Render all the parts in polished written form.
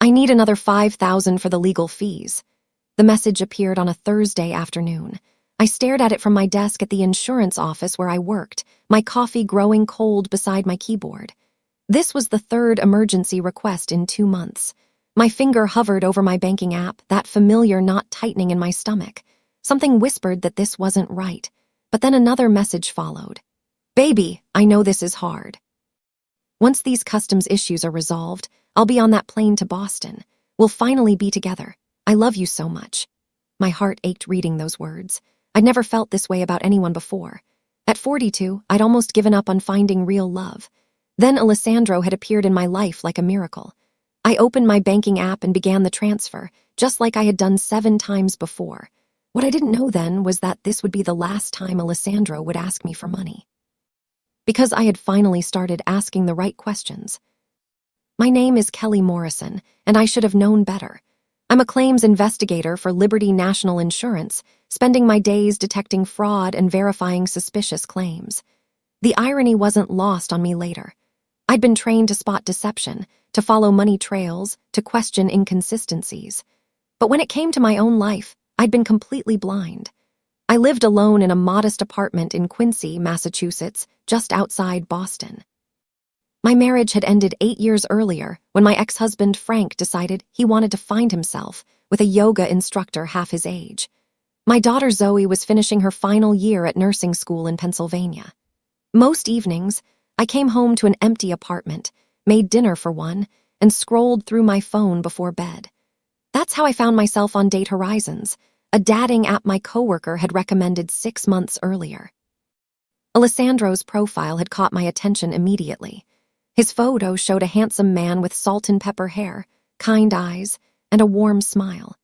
I need another $5,000 for the legal fees. The message appeared on a Thursday afternoon. I stared at it from my desk at the insurance office where I worked, my coffee growing cold beside my keyboard. This was the third emergency request in 2 months. My finger hovered over my banking app, that familiar knot tightening in my stomach. Something whispered that this wasn't right, but then another message followed. Baby, I know this is hard. Once these customs issues are resolved, I'll be on that plane to Boston. We'll finally be together. I love you so much. My heart ached reading those words. I'd never felt this way about anyone before. At 42, I'd almost given up on finding real love. Then Alessandro had appeared in my life like a miracle. I opened my banking app and began the transfer, just like I had done 7 times before. What I didn't know then was that this would be the last time Alessandro would ask me for money. Because I had finally started asking the right questions. My name is Kelly Morrison, and I should have known better. I'm a claims investigator for Liberty National Insurance, spending my days detecting fraud and verifying suspicious claims. The irony wasn't lost on me later. I'd been trained to spot deception, to follow money trails, to question inconsistencies. But when it came to my own life, I'd been completely blind. I lived alone in a modest apartment in Quincy, Massachusetts, just outside Boston. My marriage had ended 8 years earlier when my ex-husband Frank decided he wanted to find himself with a yoga instructor half his age. My daughter Zoe was finishing her final year at nursing school in Pennsylvania. Most evenings, I came home to an empty apartment, made dinner for one, and scrolled through my phone before bed. That's how I found myself on Date Horizons, a dating app my coworker had recommended 6 months earlier. Alessandro's profile had caught my attention immediately. His photo showed a handsome man with salt and pepper hair, kind eyes, and a warm smile.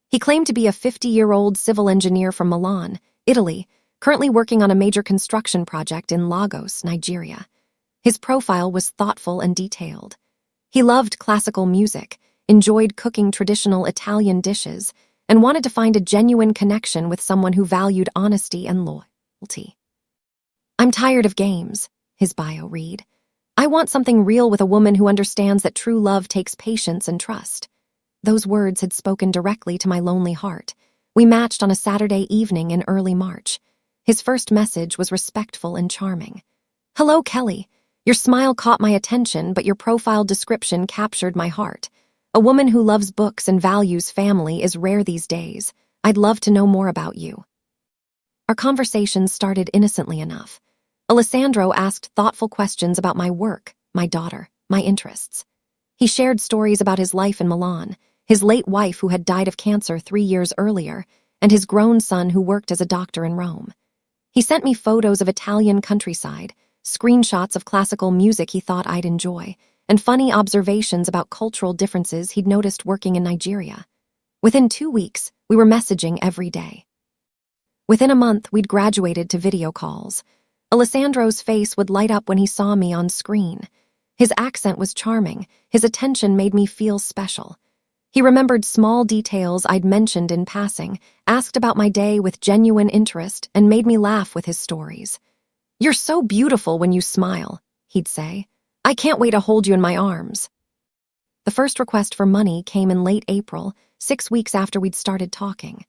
He claimed to be a 50-year-old civil engineer from Milan, Italy, currently working on a major construction project in Lagos, Nigeria. His profile was thoughtful and detailed. He loved classical music, enjoyed cooking traditional Italian dishes, and wanted to find a genuine connection with someone who valued honesty and loyalty. I'm tired of games, his bio read. I want something real with a woman who understands that true love takes patience and trust. Those words had spoken directly to my lonely heart. We matched on a Saturday evening in early March. His first message was respectful and charming. Hello, Kelly. Your smile caught my attention, but your profile description captured my heart. A woman who loves books and values family is rare these days. I'd love to know more about you. Our conversation started innocently enough. Alessandro asked thoughtful questions about my work, my daughter, my interests. He shared stories about his life in Milan, his late wife who had died of cancer 3 years earlier, and his grown son who worked as a doctor in Rome. He sent me photos of Italian countryside, screenshots of classical music he thought I'd enjoy, and funny observations about cultural differences he'd noticed working in Nigeria. Within 2 weeks, we were messaging every day. Within a month, we'd graduated to video calls. Alessandro's face would light up when he saw me on screen. His accent was charming, his attention made me feel special. He remembered small details I'd mentioned in passing, asked about my day with genuine interest, and made me laugh with his stories. You're so beautiful when you smile, he'd say. I can't wait to hold you in my arms. The first request for money came in late April, 6 weeks after we'd started talking.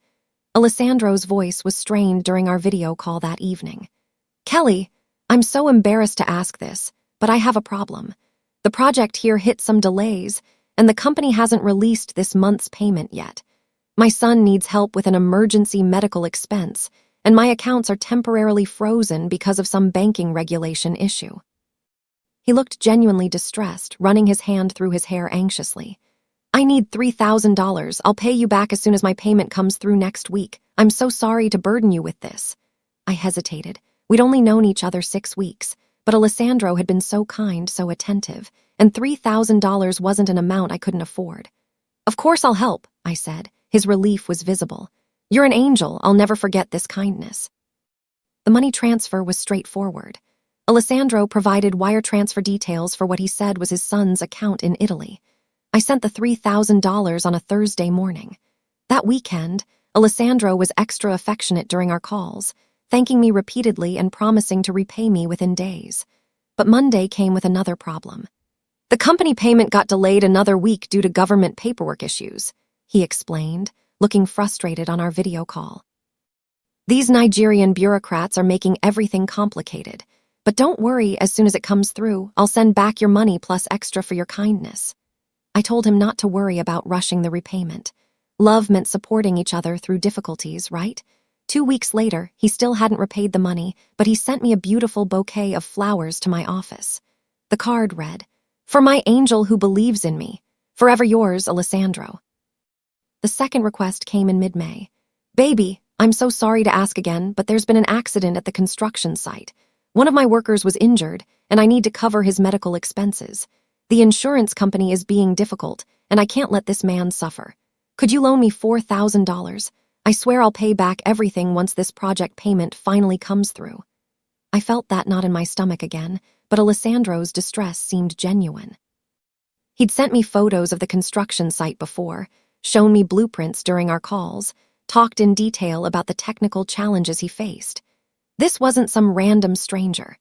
Alessandro's voice was strained during our video call that evening. Kelly, I'm so embarrassed to ask this, but I have a problem. The project here hit some delays, and the company hasn't released this month's payment yet. My son needs help with an emergency medical expense, and my accounts are temporarily frozen because of some banking regulation issue. He looked genuinely distressed, running his hand through his hair anxiously. I need $3,000. I'll pay you back as soon as my payment comes through next week. I'm so sorry to burden you with this. I hesitated. We'd only known each other 6 weeks, but Alessandro had been so kind, so attentive, and $3,000 wasn't an amount I couldn't afford. Of course I'll help, I said. His relief was visible. You're an angel. I'll never forget this kindness. The money transfer was straightforward. Alessandro provided wire transfer details for what he said was his son's account in Italy. I sent the $3,000 on a Thursday morning. That weekend, Alessandro was extra affectionate during our calls, thanking me repeatedly and promising to repay me within days. But Monday came with another problem. The company payment got delayed another week due to government paperwork issues, he explained, looking frustrated on our video call. These Nigerian bureaucrats are making everything complicated. But don't worry, as soon as it comes through, I'll send back your money plus extra for your kindness. I told him not to worry about rushing the repayment. Love meant supporting each other through difficulties, right? 2 weeks later, he still hadn't repaid the money, but he sent me a beautiful bouquet of flowers to my office. The card read, "For my angel who believes in me. Forever yours, Alessandro." The second request came in mid-May. "Baby, I'm so sorry to ask again, but there's been an accident at the construction site. One of my workers was injured, and I need to cover his medical expenses. The insurance company is being difficult, and I can't let this man suffer. Could you loan me $4,000? I swear I'll pay back everything once this project payment finally comes through." I felt that knot in my stomach again, but Alessandro's distress seemed genuine. He'd sent me photos of the construction site before, shown me blueprints during our calls, talked in detail about the technical challenges he faced. This wasn't some random stranger.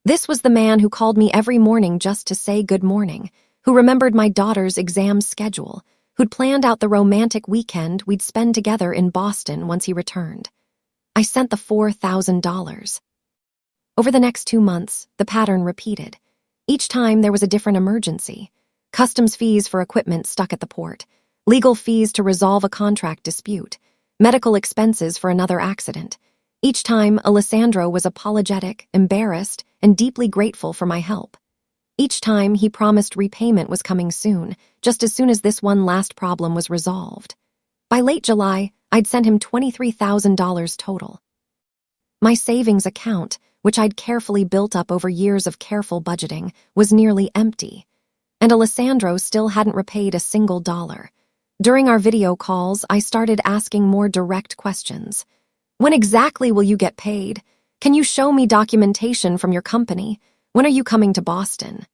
This was the man who called me every morning just to say good morning, who remembered my daughter's exam schedule, who'd planned out the romantic weekend we'd spend together in Boston once he returned. I sent the $4,000. Over the next 2 months, the pattern repeated. Each time there was a different emergency. Customs fees for equipment stuck at the port, legal fees to resolve a contract dispute, medical expenses for another accident. Each time, Alessandro was apologetic, embarrassed, and deeply grateful for my help. Each time, he promised repayment was coming soon, just as soon as this one last problem was resolved. By late July, I'd sent him $23,000 total. My savings account, which I'd carefully built up over years of careful budgeting, was nearly empty. And Alessandro still hadn't repaid a single dollar. During our video calls, I started asking more direct questions. When exactly will you get paid? Can you show me documentation from your company? When are you coming to Boston?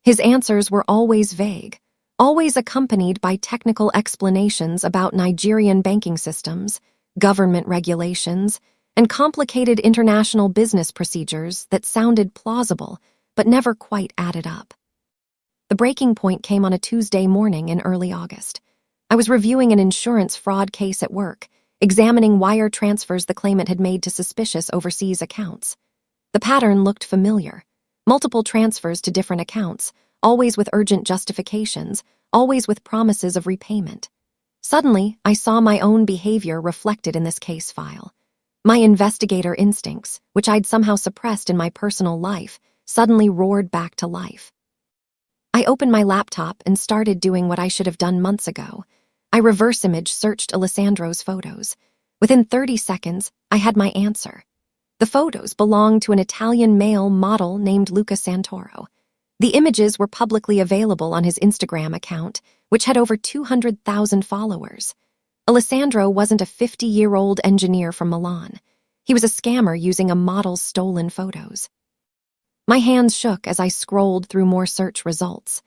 His answers were always vague, always accompanied by technical explanations about Nigerian banking systems, government regulations, and complicated international business procedures that sounded plausible but never quite added up. The breaking point came on a Tuesday morning in early August. I was reviewing an insurance fraud case at work, examining wire transfers the claimant had made to suspicious overseas accounts. The pattern looked familiar. Multiple transfers to different accounts, always with urgent justifications, always with promises of repayment. Suddenly, I saw my own behavior reflected in this case file. My investigator instincts, which I'd somehow suppressed in my personal life, suddenly roared back to life. I opened my laptop and started doing what I should have done months ago. I reverse image searched Alessandro's photos. Within 30 seconds, I had my answer. The photos belonged to an Italian male model named Luca Santoro. The images were publicly available on his Instagram account, which had over 200,000 followers. Alessandro wasn't a 50-year-old engineer from Milan. He was a scammer using a model's stolen photos. My hands shook as I scrolled through more search results.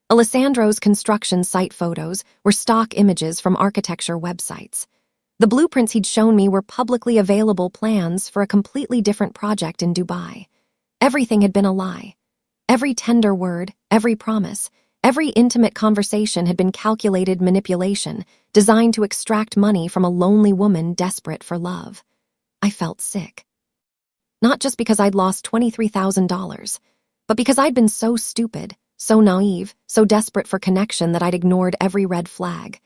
Alessandro's construction site photos were stock images from architecture websites. The blueprints he'd shown me were publicly available plans for a completely different project in Dubai. Everything had been a lie. Every tender word, every promise, every intimate conversation had been calculated manipulation, designed to extract money from a lonely woman desperate for love. I felt sick. Not just because I'd lost $23,000, but because I'd been so stupid, so naive, so desperate for connection that I'd ignored every red flag.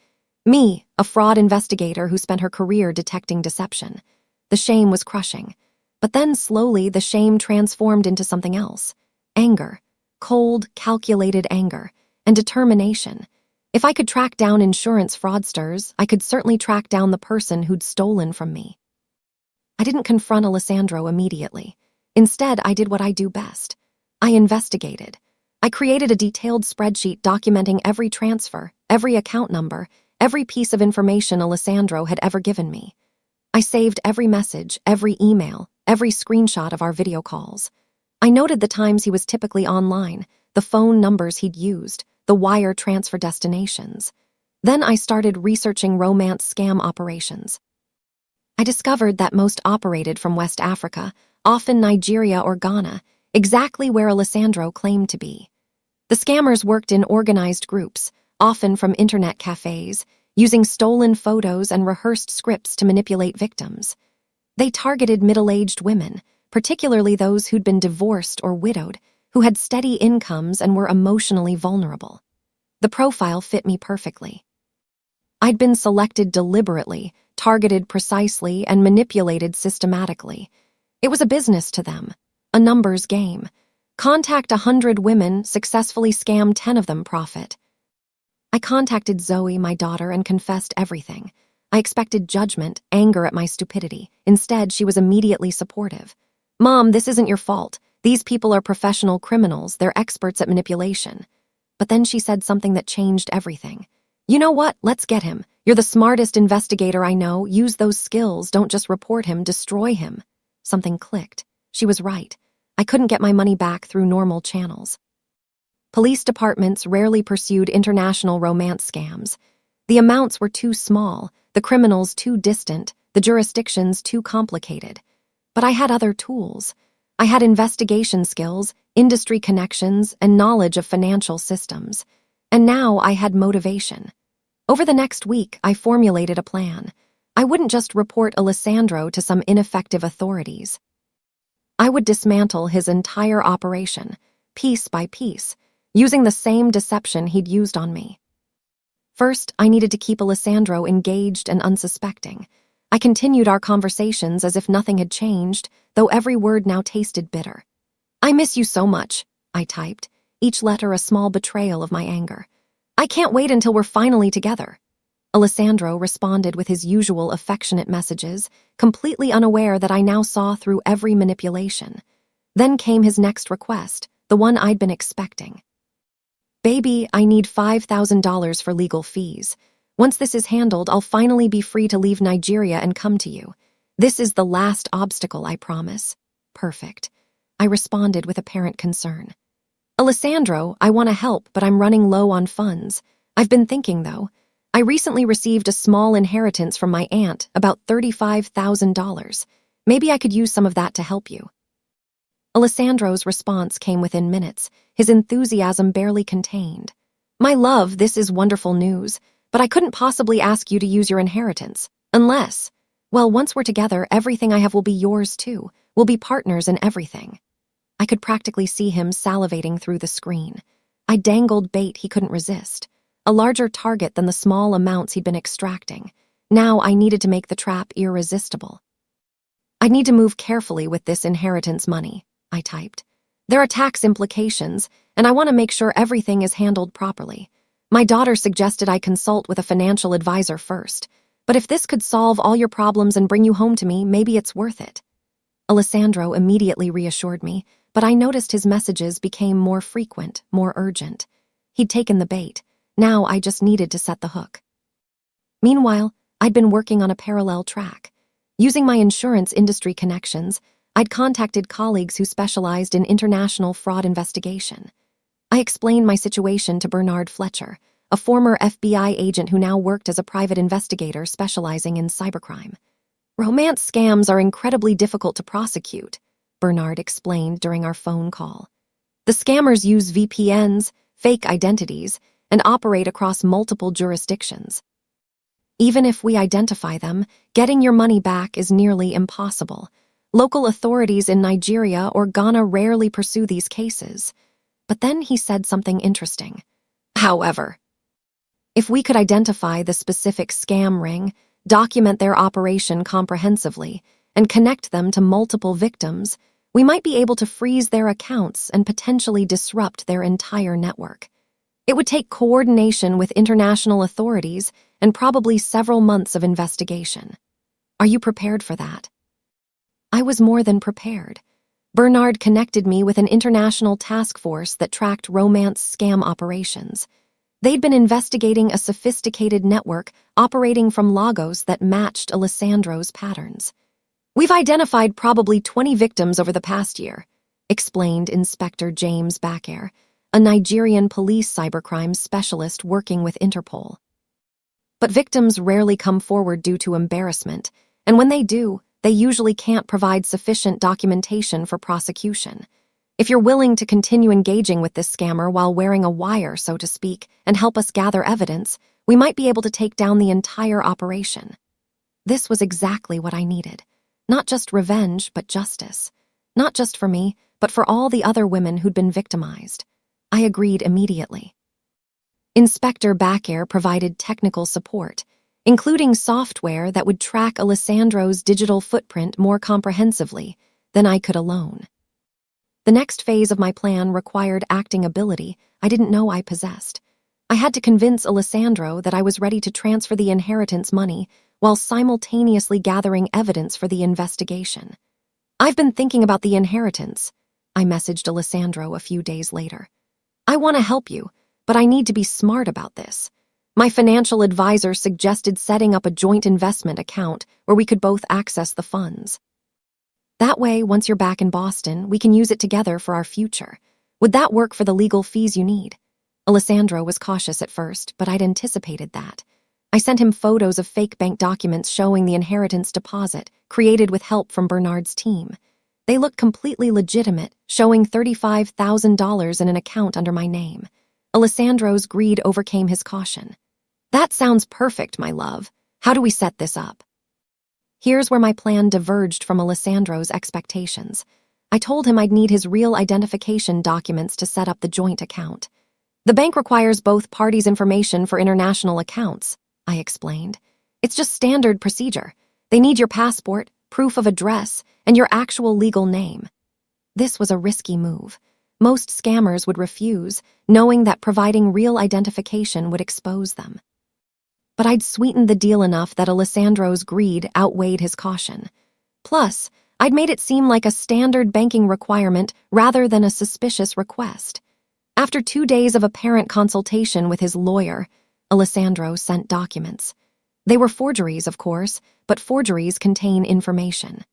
Me, a fraud investigator who spent her career detecting deception. The shame was crushing. But then slowly the shame transformed into something else. Anger. Cold, calculated anger. And determination. If I could track down insurance fraudsters, I could certainly track down the person who'd stolen from me. I didn't confront Alessandro immediately. Instead, I did what I do best. I investigated. I created a detailed spreadsheet documenting every transfer, every account number, every piece of information Alessandro had ever given me. I saved every message, every email, every screenshot of our video calls. I noted the times he was typically online, the phone numbers he'd used, the wire transfer destinations. Then I started researching romance scam operations. I discovered that most operated from West Africa, often Nigeria or Ghana, exactly where Alessandro claimed to be. The scammers worked in organized groups, often from internet cafes, using stolen photos and rehearsed scripts to manipulate victims. They targeted middle-aged women, particularly those who'd been divorced or widowed, who had steady incomes and were emotionally vulnerable. The profile fit me perfectly. I'd been selected deliberately, targeted precisely, and manipulated systematically. It was a business to them, a numbers game. Contact 100 women, successfully scam 10 of them, profit. I contacted Zoe, my daughter, and confessed everything. I expected judgment, anger at my stupidity. Instead, she was immediately supportive. "Mom, this isn't your fault. These people are professional criminals. They're experts at manipulation." But then she said something that changed everything. "You know what? Let's get him. You're the smartest investigator I know. Use those skills. Don't just report him, destroy him." Something clicked. She was right. I couldn't get my money back through normal channels. Police departments rarely pursued international romance scams. The amounts were too small, the criminals too distant, the jurisdictions too complicated. But I had other tools. I had investigation skills, industry connections, and knowledge of financial systems. And now I had motivation. Over the next week, I formulated a plan. I wouldn't just report Alessandro to some ineffective authorities. I would dismantle his entire operation, piece by piece, using the same deception he'd used on me. First, I needed to keep Alessandro engaged and unsuspecting. I continued our conversations as if nothing had changed, though every word now tasted bitter. "I miss you so much," I typed, each letter a small betrayal of my anger. "I can't wait until we're finally together." Alessandro responded with his usual affectionate messages, completely unaware that I now saw through every manipulation. Then came his next request, the one I'd been expecting. "Baby, I need $5,000 for legal fees. Once this is handled, I'll finally be free to leave Nigeria and come to you. This is the last obstacle, I promise." "Perfect," I responded with apparent concern. "Alessandro, I want to help, but I'm running low on funds. I've been thinking, though. I recently received a small inheritance from my aunt, about $35,000. Maybe I could use some of that to help you." Alessandro's response came within minutes, his enthusiasm barely contained. "My love, this is wonderful news, but I couldn't possibly ask you to use your inheritance. Unless, well, once we're together, everything I have will be yours too. We'll be partners in everything." I could practically see him salivating through the screen. I dangled bait he couldn't resist, a larger target than the small amounts he'd been extracting. Now I needed to make the trap irresistible. "I'd need to move carefully with this inheritance money," I typed. "There are tax implications, and I want to make sure everything is handled properly. My daughter suggested I consult with a financial advisor first, but if this could solve all your problems and bring you home to me, maybe it's worth it." Alessandro immediately reassured me, but I noticed his messages became more frequent, more urgent. He'd taken the bait. Now I just needed to set the hook. Meanwhile, I'd been working on a parallel track. Using my insurance industry connections, I'd contacted colleagues who specialized in international fraud investigation. I explained my situation to Bernard Fletcher, a former FBI agent who now worked as a private investigator specializing in cybercrime. "Romance scams are incredibly difficult to prosecute," Bernard explained during our phone call. "The scammers use VPNs, fake identities, and operate across multiple jurisdictions. Even if we identify them, getting your money back is nearly impossible. Local authorities in Nigeria or Ghana rarely pursue these cases." But then he said something interesting. "However, if we could identify the specific scam ring, document their operation comprehensively, and connect them to multiple victims, we might be able to freeze their accounts and potentially disrupt their entire network. It would take coordination with international authorities and probably several months of investigation. Are you prepared for that?" I was more than prepared. Bernard connected me with an international task force that tracked romance scam operations. They'd been investigating a sophisticated network operating from Lagos that matched Alessandro's patterns. "We've identified probably 20 victims over the past year," explained Inspector James Bakair, a Nigerian police cybercrime specialist working with Interpol. "But victims rarely come forward due to embarrassment, and when they do, they usually can't provide sufficient documentation for prosecution. If you're willing to continue engaging with this scammer while wearing a wire, so to speak, and help us gather evidence, we might be able to take down the entire operation." This was exactly what I needed. Not just revenge, but justice. Not just for me, but for all the other women who'd been victimized. I agreed immediately. Inspector Backair provided technical support, including software that would track Alessandro's digital footprint more comprehensively than I could alone. The next phase of my plan required acting ability I didn't know I possessed. I had to convince Alessandro that I was ready to transfer the inheritance money while simultaneously gathering evidence for the investigation. "I've been thinking about the inheritance," I messaged Alessandro a few days later. "I want to help you, but I need to be smart about this. My financial advisor suggested setting up a joint investment account where we could both access the funds. That way, once you're back in Boston, we can use it together for our future. Would that work for the legal fees you need?" Alessandro was cautious at first, but I'd anticipated that. I sent him photos of fake bank documents showing the inheritance deposit, created with help from Bernard's team. They looked completely legitimate, showing $35,000 in an account under my name. Alessandro's greed overcame his caution. "That sounds perfect, my love. How do we set this up?" Here's where my plan diverged from Alessandro's expectations. I told him I'd need his real identification documents to set up the joint account. "The bank requires both parties' information for international accounts," I explained. "It's just standard procedure. They need your passport, proof of address, and your actual legal name." This was a risky move. Most scammers would refuse, knowing that providing real identification would expose them. But I'd sweetened the deal enough that Alessandro's greed outweighed his caution. Plus, I'd made it seem like a standard banking requirement rather than a suspicious request. After 2 days of apparent consultation with his lawyer, Alessandro sent documents. They were forgeries, of course, but forgeries contain information.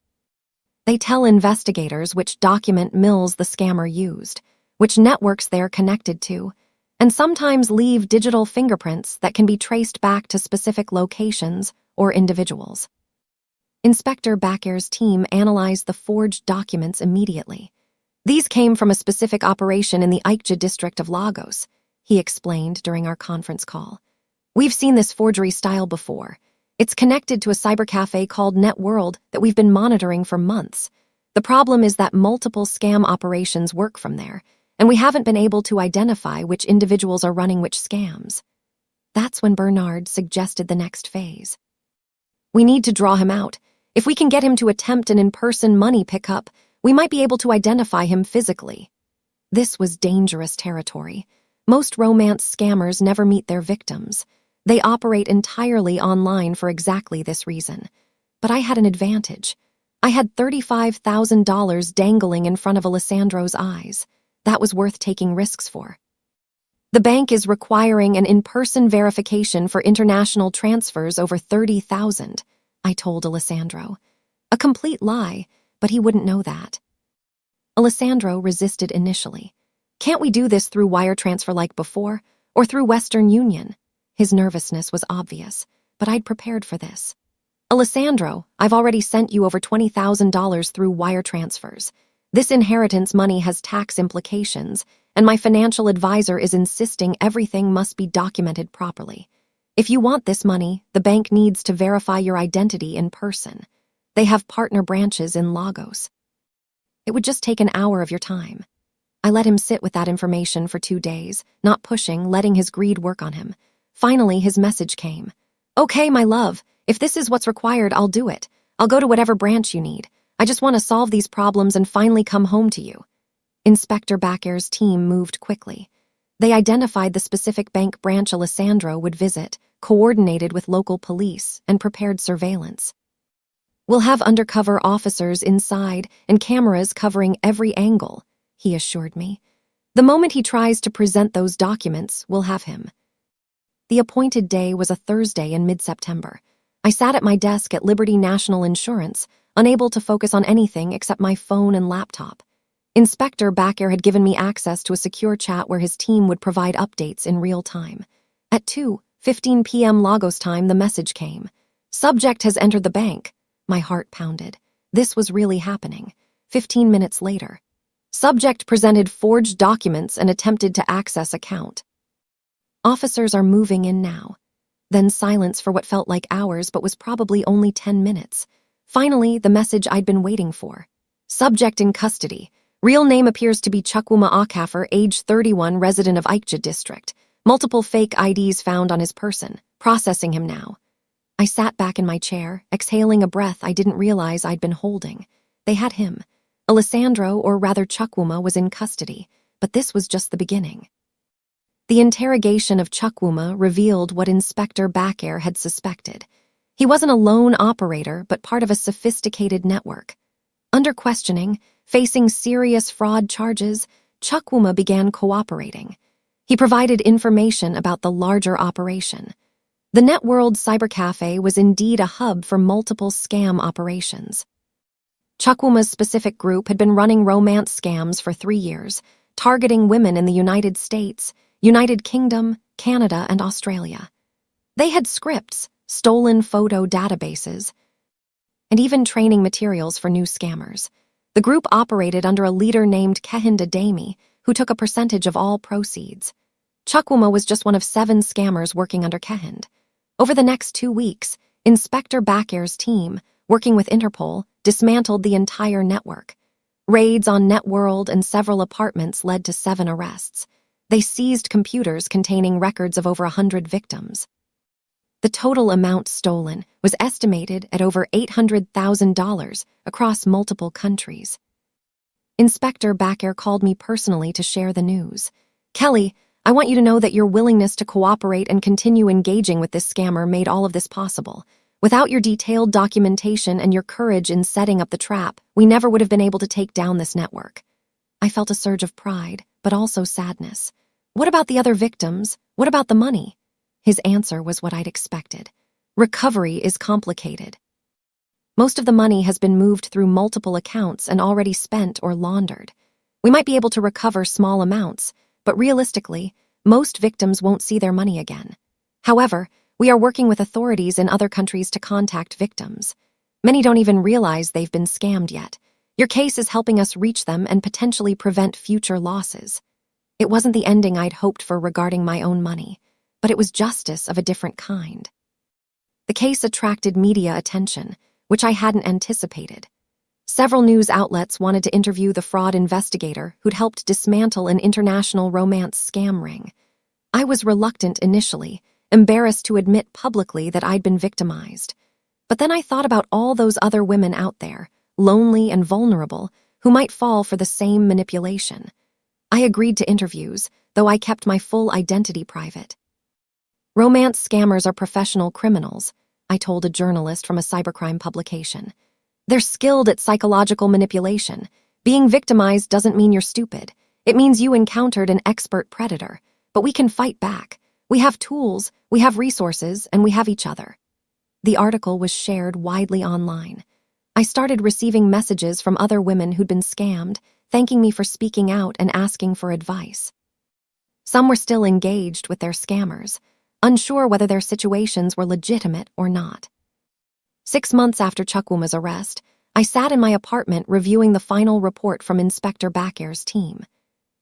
They tell investigators which document mills the scammer used, which networks they're connected to, and sometimes leave digital fingerprints that can be traced back to specific locations or individuals. Inspector Backair's team analyzed the forged documents immediately. "These came from a specific operation in the Aikja district of Lagos," he explained during our conference call. "We've seen this forgery style before. It's connected to a cybercafe called Networld that we've been monitoring for months. The problem is that multiple scam operations work from there, and we haven't been able to identify which individuals are running which scams." That's when Bernard suggested the next phase. "We need to draw him out. If we can get him to attempt an in-person money pickup, we might be able to identify him physically." This was dangerous territory. Most romance scammers never meet their victims. They operate entirely online for exactly this reason. But I had an advantage. I had $35,000 dangling in front of Alessandro's eyes. That was worth taking risks for. "The bank is requiring an in-person verification for international transfers over $30,000, I told Alessandro. A complete lie, but he wouldn't know that. Alessandro resisted initially. "Can't we do this through wire transfer like before, or through Western Union?" His nervousness was obvious, but I'd prepared for this. "Alessandro, I've already sent you over $20,000 through wire transfers. This inheritance money has tax implications, and my financial advisor is insisting everything must be documented properly. If you want this money, the bank needs to verify your identity in person. They have partner branches in Lagos. It would just take an hour of your time." I let him sit with that information for 2 days, not pushing, letting his greed work on him. Finally, his message came. "Okay, my love, if this is what's required, I'll do it. I'll go to whatever branch you need. I just want to solve these problems and finally come home to you." Inspector Backair's team moved quickly. They identified the specific bank branch Alessandro would visit, coordinated with local police, and prepared surveillance. "We'll have undercover officers inside and cameras covering every angle," he assured me. "The moment he tries to present those documents, we'll have him." The appointed day was a Thursday in mid-September. I sat at my desk at Liberty National Insurance, unable to focus on anything except my phone and laptop. Inspector Backair had given me access to a secure chat where his team would provide updates in real time. At 2:15 p.m. Lagos time, the message came. "Subject has entered the bank." My heart pounded. This was really happening. 15 minutes later. Subject presented forged documents and attempted to access account. Officers are moving in now. Then silence for what felt like hours but was probably only 10 minutes. Finally, the message I'd been waiting for. Subject in custody. Real name appears to be Chukwuma Akafor, age 31, resident of Ikja district. Multiple fake IDs found on his person. Processing him now. I sat back in my chair, exhaling a breath I didn't realize I'd been holding. They had him. Alessandro, or rather Chukwuma, was in custody, but this was just the beginning. The interrogation of Chukwuma revealed what Inspector Bakair had suspected. He wasn't a lone operator, but part of a sophisticated network. Under questioning, facing serious fraud charges, Chukwuma began cooperating. He provided information about the larger operation. The Networld Cybercafe was indeed a hub for multiple scam operations. Chukwuma's specific group had been running romance scams for 3 years, targeting women in the United States, United Kingdom, Canada, and Australia. They had scripts, stolen photo databases, and even training materials for new scammers. The group operated under a leader named Kehin Ademi, who took a percentage of all proceeds. Chukwuma was just one of 7 scammers working under Kehin. Over the next 2 weeks, Inspector Bakair's team, working with Interpol, dismantled the entire network. Raids on Networld and several apartments led to 7 arrests. They seized computers containing records of over 100 victims. The total amount stolen was estimated at over $800,000 across multiple countries. Inspector Bakair called me personally to share the news. "Kelly, I want you to know that your willingness to cooperate and continue engaging with this scammer made all of this possible. Without your detailed documentation and your courage in setting up the trap, we never would have been able to take down this network." I felt a surge of pride, but also sadness. What about the other victims? What about the money? His answer was what I'd expected. Recovery is complicated. Most of the money has been moved through multiple accounts and already spent or laundered. We might be able to recover small amounts, but realistically, most victims won't see their money again. However, we are working with authorities in other countries to contact victims. Many don't even realize they've been scammed yet. Your case is helping us reach them and potentially prevent future losses. It wasn't the ending I'd hoped for regarding my own money, but it was justice of a different kind. The case attracted media attention, which I hadn't anticipated. Several news outlets wanted to interview the fraud investigator who'd helped dismantle an international romance scam ring. I was reluctant initially, embarrassed to admit publicly that I'd been victimized. But then I thought about all those other women out there, lonely and vulnerable, who might fall for the same manipulation. I agreed to interviews, though I kept my full identity private. "Romance scammers are professional criminals," I told a journalist from a cybercrime publication. "They're skilled at psychological manipulation. Being victimized doesn't mean you're stupid. It means you encountered an expert predator. But we can fight back. We have tools, we have resources, and we have each other." The article was shared widely online. I started receiving messages from other women who'd been scammed, thanking me for speaking out and asking for advice. Some were still engaged with their scammers, unsure whether their situations were legitimate or not. 6 months after Chukwuma's arrest, I sat in my apartment reviewing the final report from Inspector Bakair's team.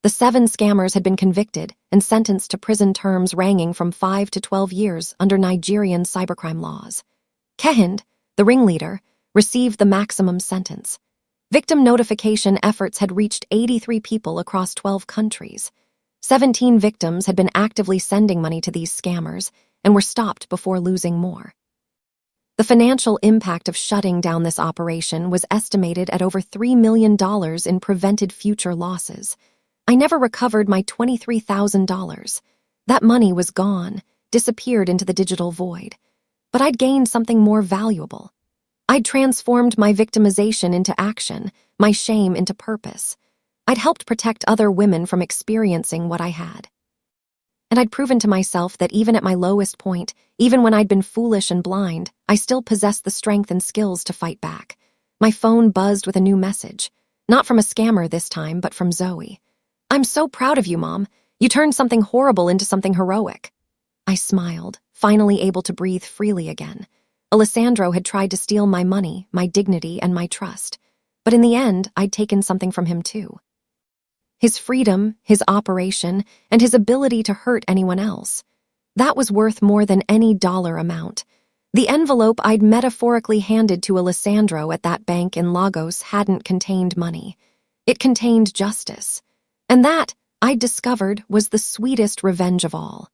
The 7 scammers had been convicted and sentenced to prison terms ranging from 5 to 12 years under Nigerian cybercrime laws. Kehin, the ringleader, received the maximum sentence. Victim notification efforts had reached 83 people across 12 countries. 17 victims had been actively sending money to these scammers and were stopped before losing more. The financial impact of shutting down this operation was estimated at over $3 million in prevented future losses. I never recovered my $23,000. That money was gone, disappeared into the digital void. But I'd gained something more valuable. I'd transformed my victimization into action, my shame into purpose. I'd helped protect other women from experiencing what I had. And I'd proven to myself that even at my lowest point, even when I'd been foolish and blind, I still possessed the strength and skills to fight back. My phone buzzed with a new message. Not from a scammer this time, but from Zoe. "I'm so proud of you, Mom. You turned something horrible into something heroic." I smiled, finally able to breathe freely again. Alessandro had tried to steal my money, my dignity, and my trust. But in the end, I'd taken something from him too. his freedom, his operation, and his ability to hurt anyone else. That was worth more than any dollar amount. The envelope I'd metaphorically handed to Alessandro at that bank in Lagos hadn't contained money. It contained justice. And that, I'd discovered, was the sweetest revenge of all.